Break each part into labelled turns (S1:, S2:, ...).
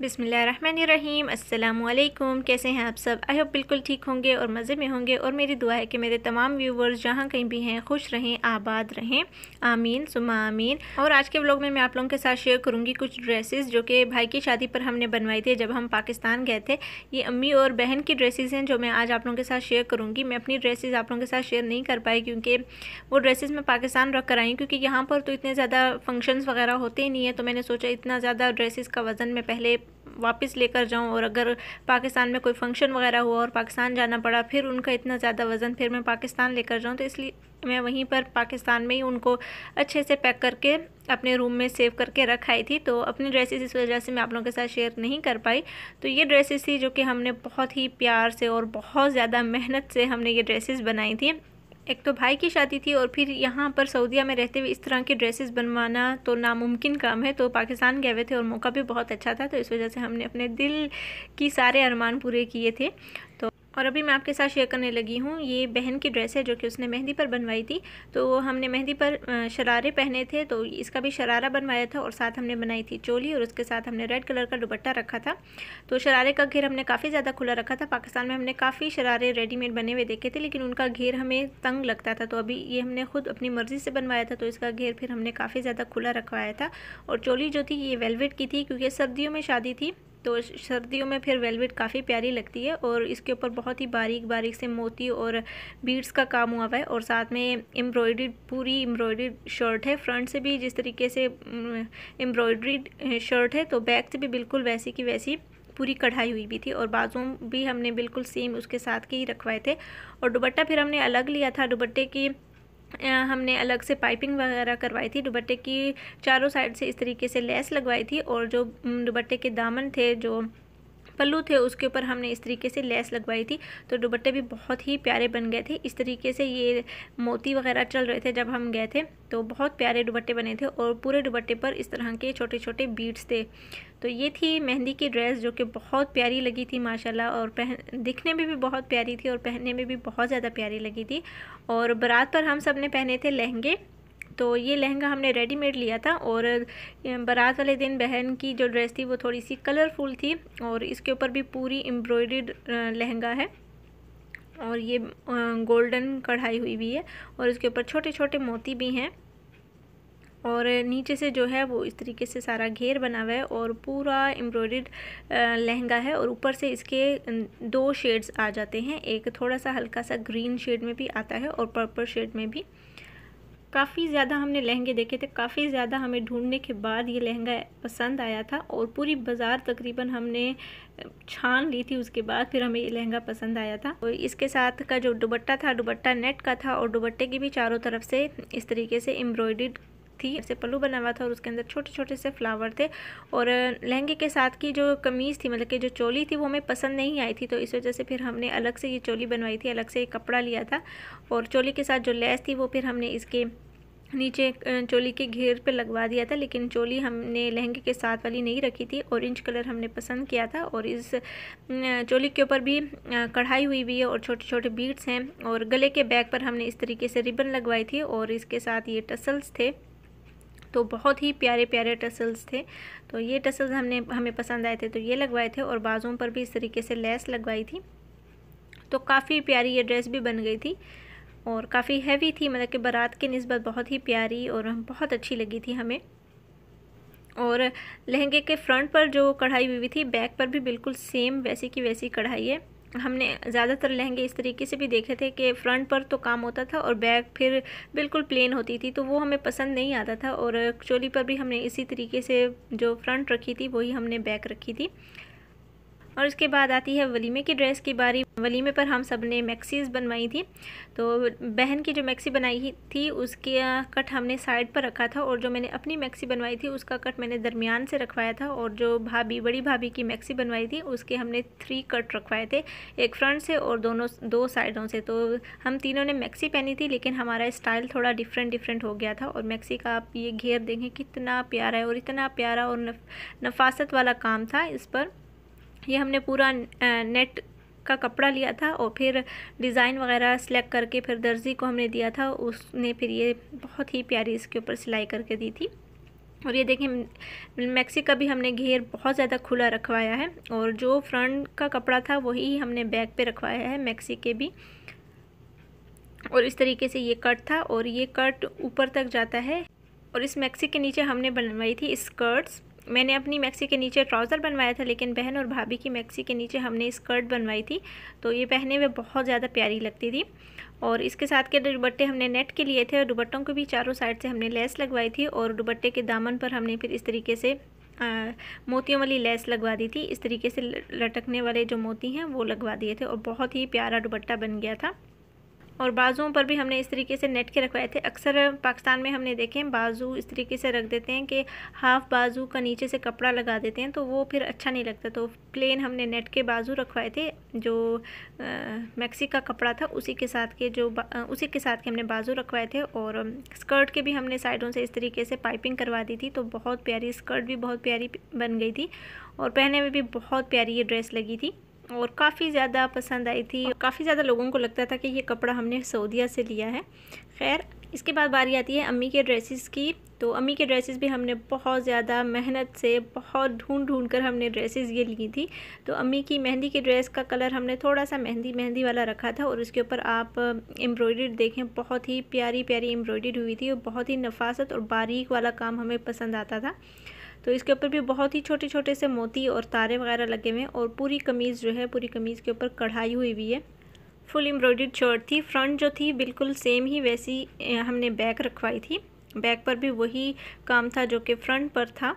S1: बिस्मिल्लाहिर्रहमानिर्रहीम। अस्सलामुअलैकुम। कैसे हैं आप सब? आई होप बिल्कुल ठीक होंगे और मज़े में होंगे। और मेरी दुआ है कि मेरे तमाम व्यूवर्स जहाँ कहीं भी हैं खुश रहें, आबाद रहें, आमीन सुम्मा आमीन। और आज के व्लॉग में मैं आप लोगों के साथ शेयर करूँगी कुछ ड्रेसेस जो कि भाई की शादी पर हमने बनवाई थी जब हम पाकिस्तान गए थे। ये अम्मी और बहन की ड्रेसेस हैं जो मैं आज आप लोगों के साथ शेयर करूँगी। मैं अपनी ड्रेसेस आप लोगों के साथ शेयर नहीं कर पाई क्योंकि वो ड्रेसेस मैं पाकिस्तान रख कर आई, क्योंकि यहाँ पर तो इतने ज़्यादा फंक्शंस वगैरह होते ही नहीं है। तो मैंने सोचा इतना ज़्यादा ड्रेसेस का वज़न मैं पहले वापस लेकर जाऊं, और अगर पाकिस्तान में कोई फंक्शन वगैरह हुआ और पाकिस्तान जाना पड़ा, फिर उनका इतना ज़्यादा वज़न फिर मैं पाकिस्तान लेकर जाऊं, तो इसलिए मैं वहीं पर पाकिस्तान में ही उनको अच्छे से पैक करके अपने रूम में सेव करके रख आई थी। तो अपनी ड्रेसेस इस वजह से मैं आप लोगों के साथ शेयर नहीं कर पाई। तो ये ड्रेसेस थी जो कि हमने बहुत ही प्यार से और बहुत ज़्यादा मेहनत से हमने ये ड्रेसेस बनाई थी। एक तो भाई की शादी थी और फिर यहाँ पर सऊदीया में रहते हुए इस तरह की ड्रेसेस बनवाना तो नामुमकिन काम है। तो पाकिस्तान गए हुए थे और मौका भी बहुत अच्छा था, तो इस वजह से हमने अपने दिल की सारे अरमान पूरे किए थे। तो और अभी मैं आपके साथ शेयर करने लगी हूँ, ये बहन की ड्रेस है जो कि उसने मेहंदी पर बनवाई थी। तो हमने मेहंदी पर शरारे पहने थे, तो इसका भी शरारा बनवाया था और साथ हमने बनाई थी चोली, और उसके साथ हमने रेड कलर का दुपट्टा रखा था। तो शरारे का घेर हमने काफ़ी ज़्यादा खुला रखा था। पाकिस्तान में हमने काफ़ी शरारे रेडीमेड बने हुए देखे थे, लेकिन उनका घेर हमें तंग लगता था। तो अभी ये हमने खुद अपनी मर्ज़ी से बनवाया था, तो इसका घेर फिर हमने काफ़ी ज़्यादा खुला रखवाया था। और चोली जो थी ये वेलवेट की थी, क्योंकि सर्दियों में शादी थी, तो सर्दियों में फिर वेलवेट काफ़ी प्यारी लगती है। और इसके ऊपर बहुत ही बारीक बारीक से मोती और बीड्स का काम हुआ हुआ है, और साथ में एम्ब्रॉयडर्ड पूरी एम्ब्रॉयडर्ड शर्ट है। फ्रंट से भी जिस तरीके से एम्ब्रॉयडर्ड शर्ट है, तो बैक से भी बिल्कुल वैसी की वैसी पूरी कढ़ाई हुई भी थी, और बाजू भी हमने बिल्कुल सेम उसके साथ के ही रखवाए थे। और दुपट्टा फिर हमने अलग लिया था। दुपट्टे की हमने अलग से पाइपिंग वगैरह करवाई थी। दुपट्टे की चारों साइड से इस तरीके से लेस लगवाई थी, और जो दुपट्टे के दामन थे, जो पल्लू थे, उसके ऊपर हमने इस तरीके से लेस लगवाई थी। तो दुपट्टे भी बहुत ही प्यारे बन गए थे। इस तरीके से ये मोती वगैरह चल रहे थे जब हम गए थे, तो बहुत प्यारे दुपट्टे बने थे, और पूरे दुपट्टे पर इस तरह के छोटे छोटे बीड्स थे। तो ये थी मेहंदी की ड्रेस जो कि बहुत प्यारी लगी थी माशाल्लाह, और दिखने में भी बहुत प्यारी थी और पहनने में भी बहुत ज़्यादा प्यारी लगी थी। और बारात पर हम सब ने पहने थे लहंगे। तो ये लहंगा हमने रेडीमेड लिया था, और बारात वाले दिन बहन की जो ड्रेस थी वो थोड़ी सी कलरफुल थी, और इसके ऊपर भी पूरी एम्ब्रॉयडर्ड लहंगा है, और ये गोल्डन कढ़ाई हुई भी है, और इसके ऊपर छोटे छोटे मोती भी हैं, और नीचे से जो है वो इस तरीके से सारा घेर बना हुआ है, और पूरा एम्ब्रॉयडर्ड लहंगा है। और ऊपर से इसके दो शेड्स आ जाते हैं, एक थोड़ा सा हल्का सा ग्रीन शेड में भी आता है और पर्पल शेड में भी। काफ़ी ज़्यादा हमने लहंगे देखे थे, काफ़ी ज़्यादा हमें ढूंढने के बाद ये लहंगा पसंद आया था, और पूरी बाज़ार तकरीबन हमने छान ली थी। उसके बाद फिर हमें ये लहंगा पसंद आया था। और इसके साथ का जो दुपट्टा था, दुपट्टा नेट का था, और दुपट्टे की भी चारों तरफ से इस तरीके से एम्ब्रॉयडर्ड थी, ऐसे पल्लू बना हुआ था, और उसके अंदर छोटे छोटे से फ्लावर थे। और लहंगे के साथ की जो कमीज़ थी, मतलब कि जो चोली थी, वो हमें पसंद नहीं आई थी, तो इस वजह से फिर हमने अलग से ये चोली बनवाई थी, अलग से एक कपड़ा लिया था। और चोली के साथ जो लेस थी वो फिर हमने इसके नीचे चोली के घेर पे लगवा दिया था, लेकिन चोली हमने लहंगे के साथ वाली नहीं रखी थी। ऑरेंज कलर हमने पसंद किया था, और इस चोली के ऊपर भी कढ़ाई हुई है और छोटे छोटे बीड्स हैं। और गले के बैक पर हमने इस तरीके से रिबन लगवाई थी, और इसके साथ ये टसल्स थे, तो बहुत ही प्यारे प्यारे टसल्स थे। तो ये टसल्स हमें पसंद आए थे, तो ये लगवाए थे, और बाजुओं पर भी इस तरीके से लेस लगवाई थी। तो काफ़ी प्यारी ये ड्रेस भी बन गई थी, और काफ़ी हैवी थी, मतलब कि बारात के निस्बत बहुत ही प्यारी और बहुत अच्छी लगी थी हमें। और लहंगे के फ्रंट पर जो कढ़ाई हुई थी, बैक पर भी बिल्कुल सेम वैसी की वैसी कढ़ाई है। हमने ज़्यादातर लहंगे इस तरीके से भी देखे थे कि फ़्रंट पर तो काम होता था और बैक फिर बिल्कुल प्लेन होती थी, तो वो हमें पसंद नहीं आता था। और चोली पर भी हमने इसी तरीके से जो फ्रंट रखी थी वही हमने बैक रखी थी। और इसके बाद आती है वलीमे की ड्रेस की बारी। वलीमे पर हम सब ने मैक्सीज बनवाई थी। तो बहन की जो मैक्सी बनाई थी उसके कट हमने साइड पर रखा था, और जो मैंने अपनी मैक्सी बनवाई थी उसका कट मैंने दरमियान से रखवाया था। और जो बड़ी भाभी की मैक्सी बनवाई थी उसके हमने 3 कट रखवाए थे, एक फ्रंट से और दो साइडों से। तो हम तीनों ने मैक्सी पहनी थी, लेकिन हमारा स्टाइल थोड़ा डिफरेंट हो गया था। और मैक्सी का आप ये घेर देखें कितना प्यारा है, और इतना प्यारा और नफासत वाला काम था इस पर। ये हमने पूरा नेट का कपड़ा लिया था, और फिर डिज़ाइन वगैरह सेलेक्ट करके फिर दर्जी को हमने दिया था, उसने फिर ये बहुत ही प्यारी इसके ऊपर सिलाई करके दी थी। और ये देखें मैक्सी का भी हमने घेर बहुत ज़्यादा खुला रखवाया है, और जो फ्रंट का कपड़ा था वही हमने बैक पे रखवाया है मैक्सी के भी। और इस तरीके से ये कट था, और ये कट ऊपर तक जाता है। और इस मैक्सी के नीचे हमने बनवाई थी स्कर्ट्स। मैंने अपनी मैक्सी के नीचे ट्राउज़र बनवाया था, लेकिन बहन और भाभी की मैक्सी के नीचे हमने स्कर्ट बनवाई थी, तो ये पहनने में बहुत ज़्यादा प्यारी लगती थी। और इसके साथ के दुपट्टे हमने नेट के लिए थे, और दुपट्टों को भी चारों साइड से हमने लेस लगवाई थी, और दुपट्टे के दामन पर हमने फिर इस तरीके से मोतियों वाली लेस लगवा दी थी। इस तरीके से लटकने वाले जो मोती हैं वो लगवा दिए थे, और बहुत ही प्यारा दुपट्टा बन गया था। और बाजुओं पर भी हमने इस तरीके से नेट के रखवाए थे। अक्सर पाकिस्तान में हमने देखें बाजू इस तरीके से रख देते हैं कि हाफ बाजू का नीचे से कपड़ा लगा देते हैं, तो वो फिर अच्छा नहीं लगता। तो प्लेन हमने नेट के बाजू रखवाए थे, जो मैक्सी का कपड़ा था उसी के साथ के हमने बाजू रखवाए थे। और स्कर्ट के भी हमने साइडों से इस तरीके से पाइपिंग करवा दी थी, तो बहुत प्यारी स्कर्ट भी बहुत प्यारी बन गई थी, और पहनने में भी बहुत प्यारी ये ड्रेस लगी थी, और काफ़ी ज़्यादा पसंद आई थी। काफ़ी ज़्यादा लोगों को लगता था कि ये कपड़ा हमने सऊदीया से लिया है। खैर, इसके बाद बारी आती है अम्मी के ड्रेसेस की। तो अम्मी के ड्रेसेस भी हमने बहुत ज़्यादा मेहनत से बहुत ढूंढ कर हमने ड्रेसेस ये ली थी। तो अम्मी की मेहंदी की ड्रेस का कलर हमने थोड़ा सा मेहंदी वाला रखा था, और उसके ऊपर आप एम्ब्रॉयडरी देखें, बहुत ही प्यारी एम्ब्रॉयडरी हुई थी, और बहुत ही नफासत और बारीक वाला काम हमें पसंद आता था। तो इसके ऊपर भी बहुत ही छोटे छोटे से मोती और तारे वगैरह लगे हुए हैं, और पूरी कमीज़ जो है पूरी कमीज़ के ऊपर कढ़ाई हुई हुई है। फुल एम्ब्रॉयडर्ड शर्ट थी। फ्रंट जो थी बिल्कुल सेम ही वैसी हमने बैक रखवाई थी। बैक पर भी वही काम था जो कि फ्रंट पर था।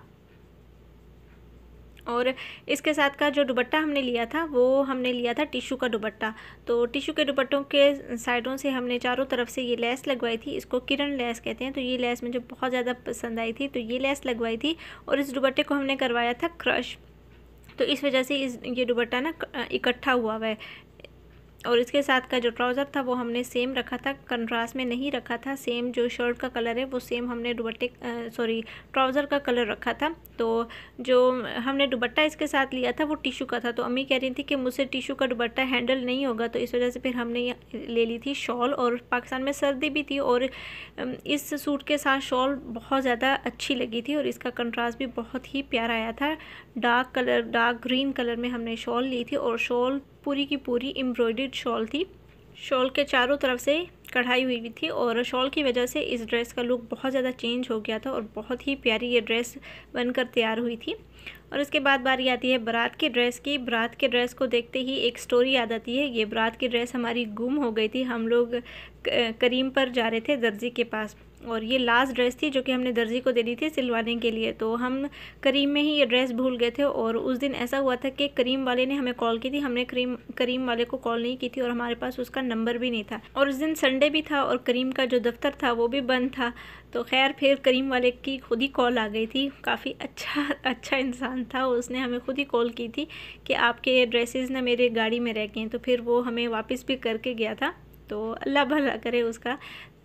S1: और इसके साथ का जो दुपट्टा हमने लिया था वो हमने लिया था टिश्यू का दुपट्टा। तो टिश्यू के दुपट्टों के साइडों से हमने चारों तरफ से ये लेस लगवाई थी, इसको किरण लेस कहते हैं। तो ये लेस मुझे बहुत ज़्यादा पसंद आई थी, तो ये लेस लगवाई थी, और इस दुपट्टे को हमने करवाया था क्रश। तो इस वजह से ये दुपट्टा ना इकट्ठा हुआ है। और इसके साथ का जो ट्राउज़र था वो हमने सेम रखा था, कंट्रास्ट में नहीं रखा था। सेम जो शर्ट का कलर है वो सेम हमने ट्राउज़र का कलर रखा था। तो जो हमने दुपट्टा इसके साथ लिया था वो टिश्यू का था। तो अम्मी कह रही थी कि मुझसे टिश्यू का दुपट्टा हैंडल नहीं होगा, तो इस वजह से फिर हमने ले ली थी शॉल। और पाकिस्तान में सर्दी भी थी, और इस सूट के साथ शॉल बहुत ज़्यादा अच्छी लगी थी, और इसका कंट्रास्ट भी बहुत ही प्यारा आया था। डार्क ग्रीन कलर में हमने शॉल ली थी, और शॉल पूरी की पूरी एम्ब्रॉयडर्ड शॉल थी। शॉल के चारों तरफ से कढ़ाई हुई थी, और शॉल की वजह से इस ड्रेस का लुक बहुत ज़्यादा चेंज हो गया था, और बहुत ही प्यारी ये ड्रेस बनकर तैयार हुई थी। और इसके बाद बारी आती है बारात की ड्रेस की। बारात के ड्रेस को देखते ही एक स्टोरी याद आती है। ये बारात की ड्रेस हमारी गुम हो गई थी। हम लोग करीम पर जा रहे थे दर्जी के पास, और ये लास्ट ड्रेस थी जो कि हमने दर्जी को दे दी थी सिलवाने के लिए। तो हम करीम में ही ये ड्रेस भूल गए थे, और उस दिन ऐसा हुआ था कि करीम वाले ने हमें कॉल की थी, हमने करीम वाले को कॉल नहीं की थी, और हमारे पास उसका नंबर भी नहीं था। और उस दिन संडे भी था, और करीम का जो दफ्तर था वो भी बंद था। तो खैर फिर करीम वाले की खुद ही कॉल आ गई थी। काफ़ी अच्छा इंसान था, उसने हमें खुद ही कॉल की थी कि आपके ड्रेसेस ना मेरे गाड़ी में रह गए हैं। तो फिर वो हमें वापस भी करके गया था। तो अल्लाह भला करे उसका।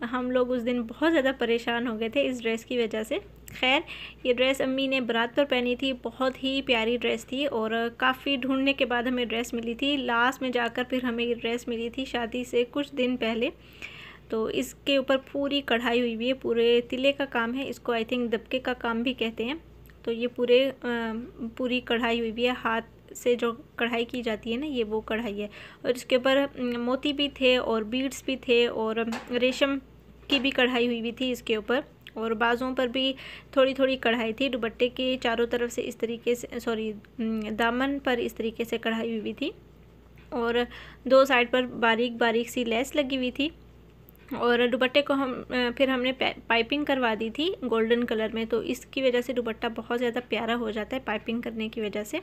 S1: हम लोग उस दिन बहुत ज़्यादा परेशान हो गए थे इस ड्रेस की वजह से। खैर, ये ड्रेस अम्मी ने बारात पर पहनी थी। बहुत ही प्यारी ड्रेस थी, और काफ़ी ढूंढने के बाद हमें ड्रेस मिली थी। लास्ट में जाकर फिर हमें ये ड्रेस मिली थी शादी से कुछ दिन पहले। तो इसके ऊपर पूरी कढ़ाई हुई हुई है, पूरे तिले का काम है। इसको आई थिंक दबके का काम भी कहते हैं। तो ये पूरी कढ़ाई हुई हुई है, हाथ से जो कढ़ाई की जाती है ना, ये वो कढ़ाई है। और इसके ऊपर मोती भी थे, और बीड्स भी थे, और रेशम की भी कढ़ाई हुई हुई थी इसके ऊपर। और बाजुओं पर भी थोड़ी थोड़ी कढ़ाई थी। दुपट्टे के चारों तरफ से इस तरीके से दामन पर इस तरीके से कढ़ाई हुई हुई थी, और दो साइड पर बारीक सी लेस लगी हुई थी। और दुपट्टे को फिर हमने पाइपिंग करवा दी थी गोल्डन कलर में। तो इसकी वजह से दुपट्टा बहुत ज़्यादा प्यारा हो जाता है पाइपिंग करने की वजह से।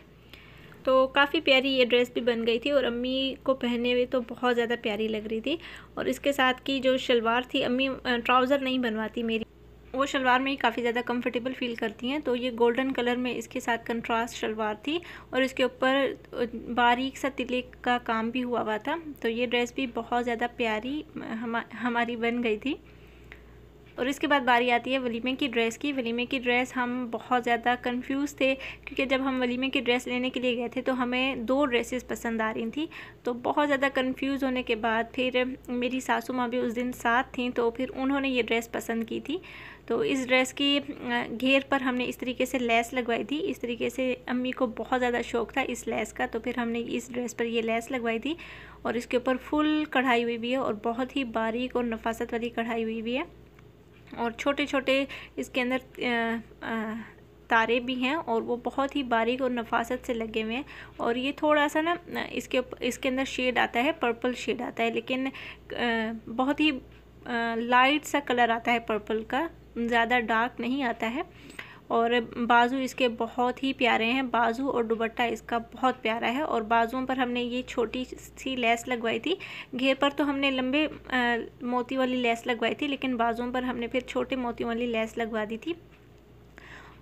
S1: तो काफ़ी प्यारी ये ड्रेस भी बन गई थी, और अम्मी को पहने हुए तो बहुत ज़्यादा प्यारी लग रही थी। और इसके साथ की जो शलवार थी, अम्मी ट्राउज़र नहीं बनवाती मेरी, वो शलवार में ही काफ़ी ज़्यादा कंफर्टेबल फील करती हैं। तो ये गोल्डन कलर में इसके साथ कंट्रास्ट शलवार थी, और इसके ऊपर बारीक सा तिले का काम भी हुआ था। तो ये ड्रेस भी बहुत ज़्यादा प्यारी हमारी बन गई थी। और इसके बाद बारी आती है वलीमे की ड्रेस की। वलीमे की ड्रेस हम बहुत ज़्यादा कंफ्यूज थे, क्योंकि जब हम वलीमे की ड्रेस लेने के लिए गए थे तो हमें 2 ड्रेसेस पसंद आ रही थी। तो बहुत ज़्यादा कंफ्यूज होने के बाद फिर मेरी सासू माँ भी उस दिन साथ थी, तो फिर उन्होंने ये ड्रेस पसंद की थी। तो इस ड्रेस की घेर पर हमने इस तरीके से लेस लगवाई थी। इस तरीके से अम्मी को बहुत ज़्यादा शौक़ था इस लेस का, तो फिर हमने इस ड्रेस पर ये लेस लगवाई थी। और इसके ऊपर फुल कढ़ाई हुई भी है और बहुत ही बारीक और नफासत वाली कढ़ाई हुई भी है, और छोटे छोटे इसके अंदर तारे भी हैं और वो बहुत ही बारीक और नफासत से लगे हुए हैं। और ये थोड़ा सा ना इसके अंदर शेड आता है, पर्पल शेड आता है, लेकिन बहुत ही लाइट सा कलर आता है पर्पल का, ज़्यादा डार्क नहीं आता है। और बाजू इसके बहुत ही प्यारे हैं, बाजू और दुपट्टा इसका बहुत प्यारा है। और बाजुओं पर हमने ये छोटी सी लेस लगवाई थी। घेर पर तो हमने लंबे मोती वाली लेस लगवाई थी, लेकिन बाजुओं पर हमने फिर छोटे मोतियों वाली लेस लगवा दी थी।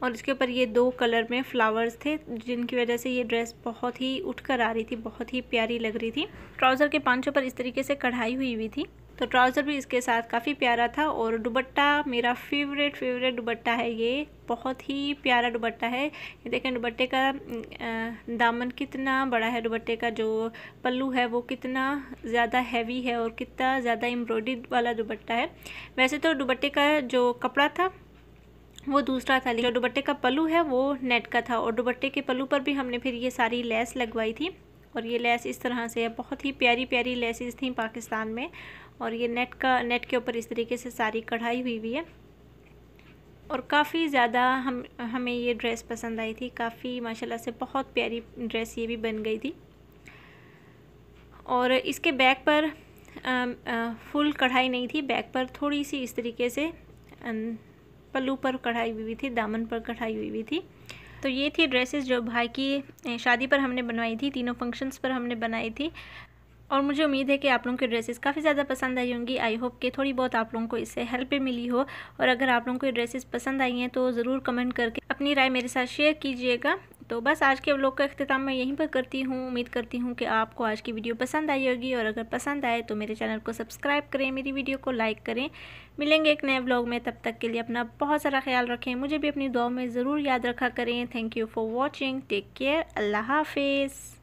S1: और इसके ऊपर ये 2 कलर में फ्लावर्स थे, जिनकी वजह से ये ड्रेस बहुत ही उठकर आ रही थी, बहुत ही प्यारी लग रही थी। ट्राउज़र के पांचों पर इस तरीके से कढ़ाई हुई थी, तो ट्राउज़र भी इसके साथ काफ़ी प्यारा था। और दुपट्टा मेरा फेवरेट दुपट्टा है, ये बहुत ही प्यारा दुपट्टा है। ये देखें दुपट्टे का दामन कितना बड़ा है, दुपट्टे का जो पल्लू है वो कितना ज़्यादा हैवी है और कितना ज़्यादा एम्ब्रॉयडरी वाला दुपट्टा है। वैसे तो दुपट्टे का जो कपड़ा था वो दूसरा था, लेकिन जो दुपट्टे का पल्लू है वो नेट का था। और दुपट्टे के पल्लू पर भी हमने फिर ये सारी लेस लगवाई थी, और ये लेस इस तरह से है, बहुत ही प्यारी प्यारी लेसेस थी पाकिस्तान में। और ये नेट के ऊपर इस तरीके से सारी कढ़ाई हुई है। और काफ़ी ज़्यादा हमें ये ड्रेस पसंद आई थी, काफ़ी माशाल्लाह से बहुत प्यारी ड्रेस ये भी बन गई थी। और इसके बैक पर फुल कढ़ाई नहीं थी, बैक पर थोड़ी सी इस तरीके से पल्लू पर कढ़ाई हुई थी, दामन पर कढ़ाई हुई थी। तो ये थी ड्रेसेस जो भाई की शादी पर हमने बनवाई थी, तीनों फंक्शंस पर हमने बनाई थी। और मुझे उम्मीद है कि आप लोगों की ड्रेसेस काफ़ी ज़्यादा पसंद आई होंगी। आई होप कि थोड़ी बहुत आप लोगों को इससे हेल्प भी मिली हो। और अगर आप लोगों को ये ड्रेसेस पसंद आई हैं तो ज़रूर कमेंट करके अपनी राय मेरे साथ शेयर कीजिएगा। तो बस आज के व्लॉग का इख्तिताम मैं यहीं पर करती हूँ। उम्मीद करती हूँ कि आपको आज की वीडियो पसंद आई होगी, और अगर पसंद आए तो मेरे चैनल को सब्सक्राइब करें, मेरी वीडियो को लाइक करें। मिलेंगे एक नए व्लॉग में, तब तक के लिए अपना बहुत सारा ख्याल रखें, मुझे भी अपनी दुआओं में ज़रूर याद रखा करें। Thank you for watching, take care, अल्लाह हाफिज़।